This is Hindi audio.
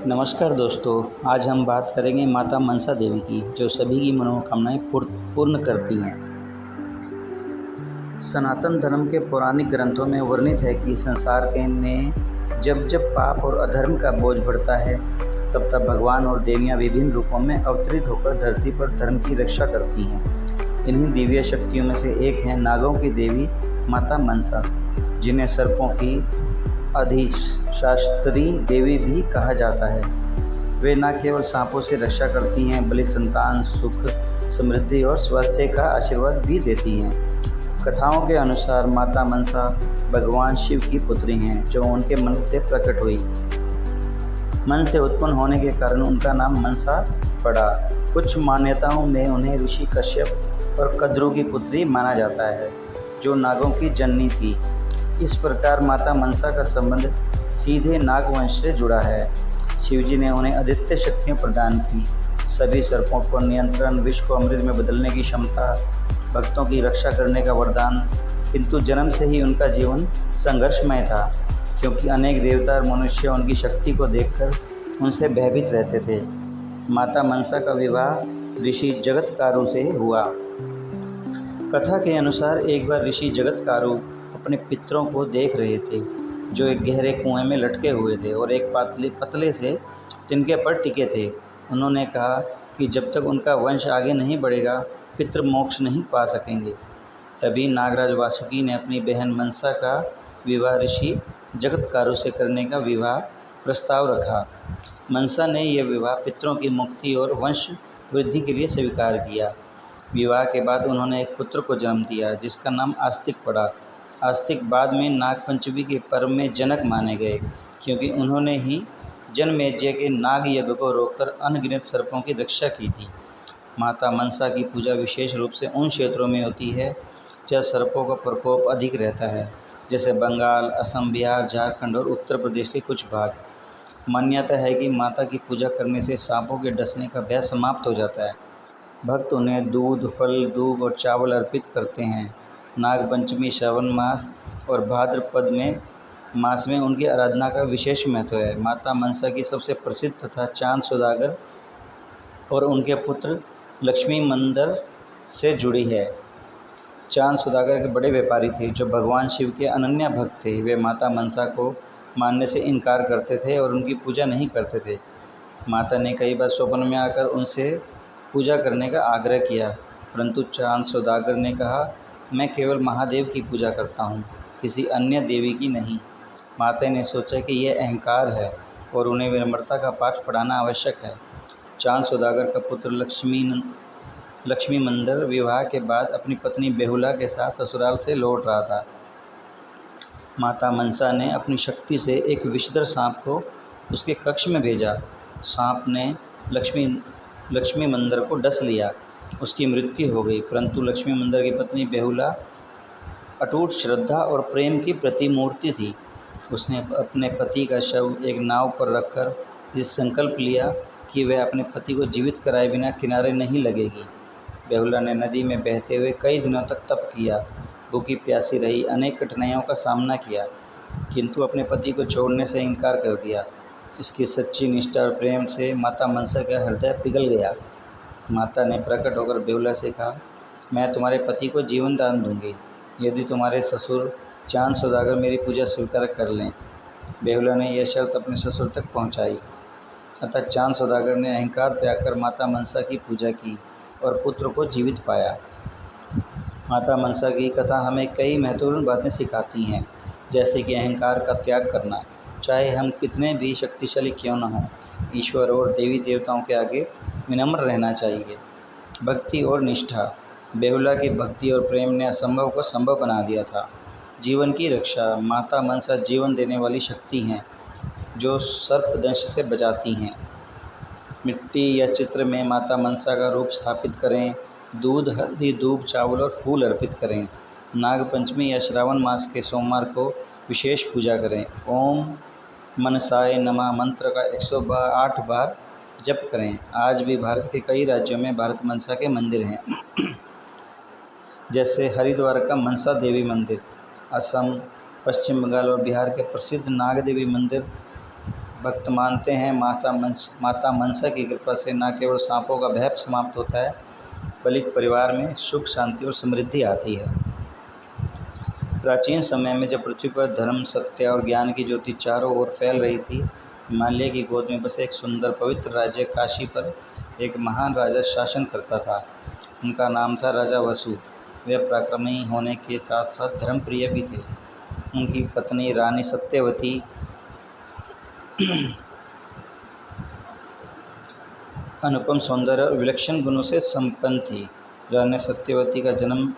नमस्कार दोस्तों। आज हम बात करेंगे माता मनसा देवी की, जो सभी की मनोकामनाएं पूर्ण करती हैं। सनातन धर्म के पौराणिक ग्रंथों में वर्णित है कि संसार के में जब जब पाप और अधर्म का बोझ बढ़ता है, तब तब भगवान और देवियां विभिन्न रूपों में अवतरित होकर धरती पर धर्म की रक्षा करती हैं। इन्हीं दिव्य शक्तियों में से एक है नागों की देवी माता मनसा, जिन्हें सर्पों की अधिशास्त्री देवी भी कहा जाता है। वे न केवल सांपों से रक्षा करती हैं, बल्कि संतान, सुख, समृद्धि और स्वास्थ्य का आशीर्वाद भी देती हैं। कथाओं के अनुसार माता मनसा भगवान शिव की पुत्री हैं, जो उनके मन से प्रकट हुई। मन से उत्पन्न होने के कारण उनका नाम मनसा पड़ा। कुछ मान्यताओं में उन्हें ऋषि कश्यप और कद्रु की पुत्री माना जाता है, जो नागों की जननी थी। इस प्रकार माता मनसा का संबंध सीधे नागवंश से जुड़ा है। शिवजी ने उन्हें अद्वितीय शक्तियाँ प्रदान की, सभी सर्पों पर नियंत्रण, विष को अमृत में बदलने की क्षमता, भक्तों की रक्षा करने का वरदान। किंतु जन्म से ही उनका जीवन संघर्षमय था, क्योंकि अनेक देवता और मनुष्य उनकी शक्ति को देखकर उनसे भयभीत रहते थे। माता मनसा का विवाह ऋषि जगतकारु से हुआ। कथा के अनुसार एक बार ऋषि जगतकारु अपने पितरों को देख रहे थे, जो एक गहरे कुएं में लटके हुए थे और एक पतले से तिनके पर टिके थे। उन्होंने कहा कि जब तक उनका वंश आगे नहीं बढ़ेगा, पितृ मोक्ष नहीं पा सकेंगे। तभी नागराज वासुकी ने अपनी बहन मनसा का विवाह ऋषि जगतकारु से करने का विवाह प्रस्ताव रखा। मनसा ने यह विवाह पितरों की मुक्ति और वंश वृद्धि के लिए स्वीकार किया। विवाह के बाद उन्होंने एक पुत्र को जन्म दिया, जिसका नाम आस्तिक पड़ा। आस्तिक बाद में नागपंचमी के पर्व में जनक माने गए, क्योंकि उन्होंने ही जनमेजय के नाग यज्ञ को रोककर अनगिनत सर्पों की रक्षा की थी। माता मनसा की पूजा विशेष रूप से उन क्षेत्रों में होती है जहाँ सर्पों का प्रकोप अधिक रहता है, जैसे बंगाल, असम, बिहार, झारखंड और उत्तर प्रदेश के कुछ भाग। मान्यता है कि माता की पूजा करने से सांपों के डसने का भय समाप्त हो जाता है। भक्त उन्हें दूध, फल, दूब और चावल अर्पित करते हैं। नागपंचमी, श्रावण मास और भाद्रपद में मास में उनकी आराधना का विशेष महत्व है। माता मनसा की सबसे प्रसिद्ध तथा चांद सौदागर और उनके पुत्र लक्ष्मी मंदिर से जुड़ी है। चांद सौदागर के बड़े व्यापारी थे, जो भगवान शिव के अनन्य भक्त थे। वे माता मनसा को मानने से इनकार करते थे और उनकी पूजा नहीं करते थे। माता ने कई बार स्वप्न में आकर उनसे पूजा करने का आग्रह किया, परंतु चांद सौदागर ने कहा, मैं केवल महादेव की पूजा करता हूँ, किसी अन्य देवी की नहीं। माता ने सोचा कि यह अहंकार है और उन्हें विनम्रता का पाठ पढ़ाना आवश्यक है। चांद सौदागर का पुत्र लक्ष्मी मंदिर विवाह के बाद अपनी पत्नी बेहुला के साथ ससुराल से लौट रहा था। माता मनसा ने अपनी शक्ति से एक विषधर सांप को उसके कक्ष में भेजा। सांप ने लक्ष्मी मंदिर को डस लिया। उसकी मृत्यु हो गई, परंतु लक्ष्मी मंदिर की पत्नी बेहुला अटूट श्रद्धा और प्रेम की प्रतिमूर्ति थी। उसने अपने पति का शव एक नाव पर रखकर इस संकल्प लिया कि वह अपने पति को जीवित कराए बिना किनारे नहीं लगेगी। बेहुला ने नदी में बहते हुए कई दिनों तक तप किया, भूखी प्यासी रही, अनेक कठिनाइयों का सामना किया, किंतु अपने पति को छोड़ने से इनकार कर दिया। इसकी सच्ची निष्ठा और प्रेम से माता मनसा का हृदय पिघल गया। माता ने प्रकट होकर बेहुला से कहा, मैं तुम्हारे पति को जीवन दान दूंगी, यदि तुम्हारे ससुर चांद सौदागर मेरी पूजा स्वीकार कर लें। बेहुला ने यह शर्त अपने ससुर तक पहुंचाई। अतः चांद सौदागर ने अहंकार त्याग कर माता मनसा की पूजा की और पुत्र को जीवित पाया। माता मनसा की कथा हमें कई महत्वपूर्ण बातें सिखाती हैं, जैसे कि अहंकार का त्याग करना, चाहे हम कितने भी शक्तिशाली क्यों न हों। ईश्वर और देवी देवताओं के आगे विनम्र रहना चाहिए। भक्ति और निष्ठा, बेहुला की भक्ति और प्रेम ने असंभव को संभव बना दिया था। जीवन की रक्षा, माता मनसा जीवन देने वाली शक्ति हैं, जो सर्पदंश से बचाती हैं। मिट्टी या चित्र में माता मनसा का रूप स्थापित करें। दूध, हल्दी, दूब, चावल और फूल अर्पित करें। नागपंचमी या श्रावण मास के सोमवार को विशेष पूजा करें। ओम मनसाय नमः मंत्र का 108 बार जप करें। आज भी भारत के कई राज्यों में भारत मनसा के मंदिर हैं, जैसे हरिद्वार का मनसा देवी मंदिर, असम, पश्चिम बंगाल और बिहार के प्रसिद्ध नाग देवी मंदिर, भक्त मानते हैं माता मनसा की कृपा से न केवल सांपों का भय समाप्त होता है, बल्कि परिवार में सुख, शांति और समृद्धि आती है। प्राचीन समय में जब पृथ्वी पर धर्म, सत्य और ज्ञान की ज्योति चारों ओर फैल रही थी, हिमालय की गोद में बसे एक सुंदर पवित्र राज्य काशी पर एक महान राजा शासन करता था। उनका नाम था राजा वसु। वे पराक्रमी होने के साथ साथ धर्मप्रिय भी थे। उनकी पत्नी रानी सत्यवती अनुपम सौंदर्य और विलक्षण गुणों से संपन्न थी। रानी सत्यवती का जन्म